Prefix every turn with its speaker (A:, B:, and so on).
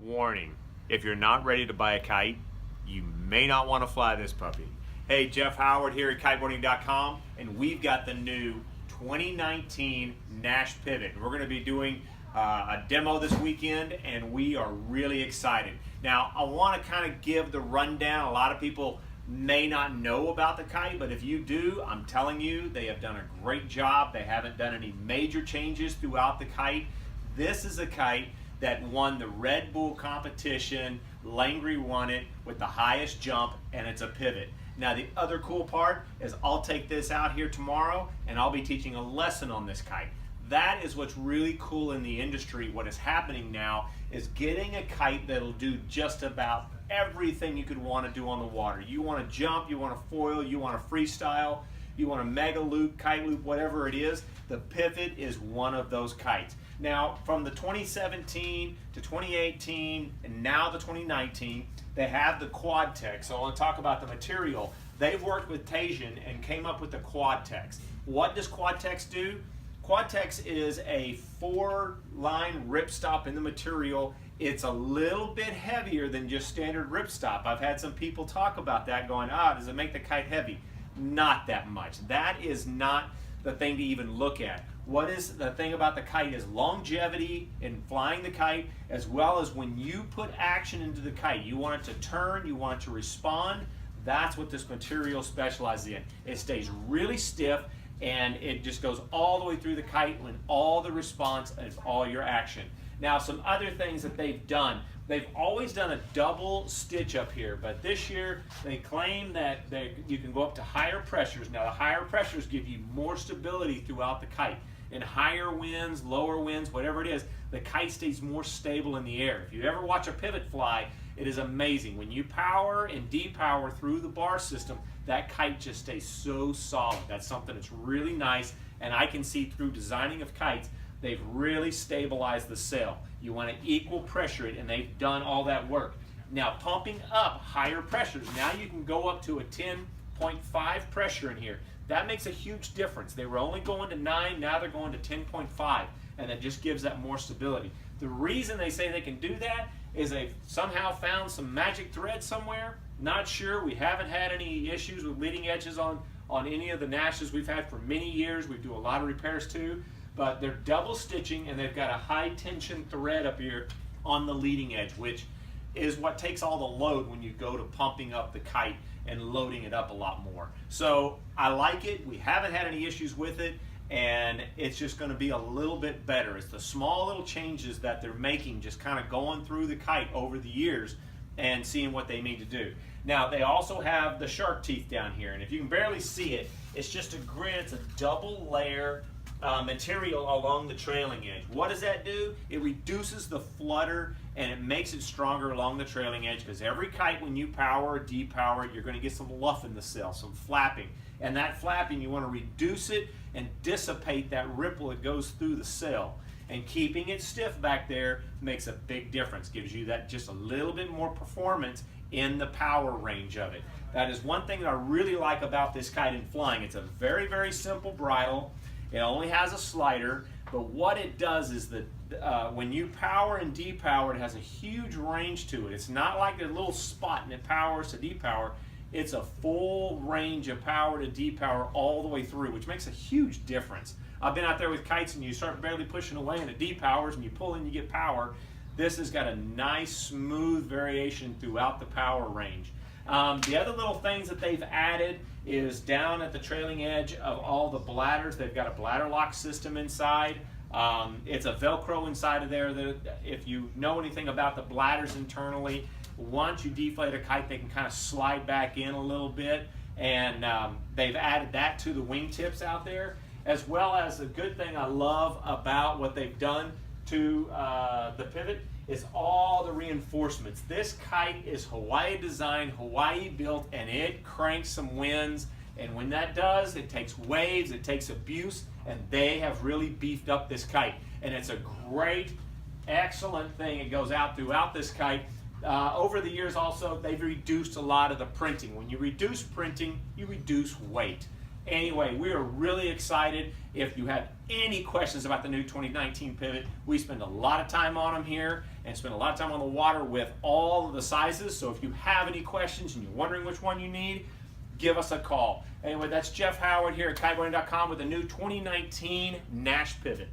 A: Warning, if you're not ready to buy a kite, you may not want to fly this puppy. Hey, Jeff Howard here at Kiteboarding.com, and we've got the new 2019 Naish pivot. We're going to be doing a demo this weekend, and we are really excited. Now, I want to kind of give the rundown. A lot of people may not know about the kite, but if you do, I'm telling you, they have done a great job. They haven't done any major changes throughout the kite. This is a kite that won the Red Bull competition. Langley won it with the highest jump, and it's a pivot. Now, the other cool part is I'll take this out here tomorrow, and I'll be teaching a lesson on this kite. That is what's really cool in the industry. What is happening now is getting a kite that'll do just about everything you could want to do on the water. You want to jump, you want to foil, you want to freestyle, you want to mega loop, kite loop, whatever it is, the pivot is one of those kites. Now, from the 2017 to 2018 and now the 2019, they have the Quantex. So I want to talk about the material. They've worked with Taisian and came up with the Quantex. What does Quantex do? Quantex is a 4-line ripstop in the material. It's a little bit heavier than just standard ripstop. I've had some people talk about that going, does it make the kite heavy? Not that much. That is not the thing to even look at. What is the thing about the kite is longevity in flying the kite, as well as when you put action into the kite. You want it to turn, you want it to respond. That's what this material specializes in. It stays really stiff, and it just goes all the way through the kite when all the response is all your action. Now, some other things that they've done. They've always done a double stitch up here, but this year they claim that you can go up to higher pressures. Now, the higher pressures give you more stability throughout the kite. In higher winds, lower winds, whatever it is, the kite stays more stable in the air. If you ever watch a pivot fly, it is amazing. When you power and depower through the bar system, that kite just stays so solid. That's something that's really nice, and I can see through designing of kites, they've really stabilized the sail. You want to equal pressure it, and they've done all that work. Now, pumping up higher pressures, now you can go up to a 10.5 pressure in here. That makes a huge difference. They were only going to 9, now they're going to 10.5, and that just gives that more stability. The reason they say they can do that is they've somehow found some magic thread somewhere. Not sure. We haven't had any issues with leading edges on any of the Naishes we've had for many years. We do a lot of repairs too, but they're double stitching, and they've got a high tension thread up here on the leading edge, which is what takes all the load when you go to pumping up the kite and loading it up a lot more. So I like it. We haven't had any issues with it, and it's just going to be a little bit better. It's the small little changes that they're making, just kind of going through the kite over the years and seeing what they need to do. Now, they also have the shark teeth down here, and if you can barely see it, it's just a grid. It's a double layer material along the trailing edge. What does that do? It reduces the flutter, and it makes it stronger along the trailing edge, because every kite, when you power or depower it, you're going to get some luff in the sail, some flapping. And that flapping, you want to reduce it and dissipate that ripple that goes through the sail. And keeping it stiff back there makes a big difference. Gives you that just a little bit more performance in the power range of it. That is one thing that I really like about this kite in flying. It's a very, very simple bridle. It only has a slider, but what it does is that when you power and depower, it has a huge range to it. It's not like a little spot and it powers to depower. It's a full range of power to depower all the way through, which makes a huge difference. I've been out there with kites, and you start barely pushing away and it depowers, and you pull in, you get power. This has got a nice smooth variation throughout the power range. The other little things that they've added is down at the trailing edge of all the bladders, they've got a bladder lock system inside. It's a Velcro inside of there. If you know anything about the bladders internally, once you deflate a kite, they can kind of slide back in a little bit, and they've added that to the wingtips out there, as well as a good thing I love about what they've done to the pivot is all the reinforcements. This kite is Hawaii designed, Hawaii built, and it cranks some winds, and when that does, it takes waves, it takes abuse, and they have really beefed up this kite. And it's a great, excellent thing. It goes out throughout this kite. Over the years also, they've reduced a lot of the printing. When you reduce printing, you reduce weight. Anyway, we are really excited. If you have any questions about the new 2019 pivot, we spend a lot of time on them here and spend a lot of time on the water with all of the sizes. So if you have any questions and you're wondering which one you need, give us a call. Anyway, that's Jeff Howard here at Kiteboarding.com with the new 2019 Naish pivot.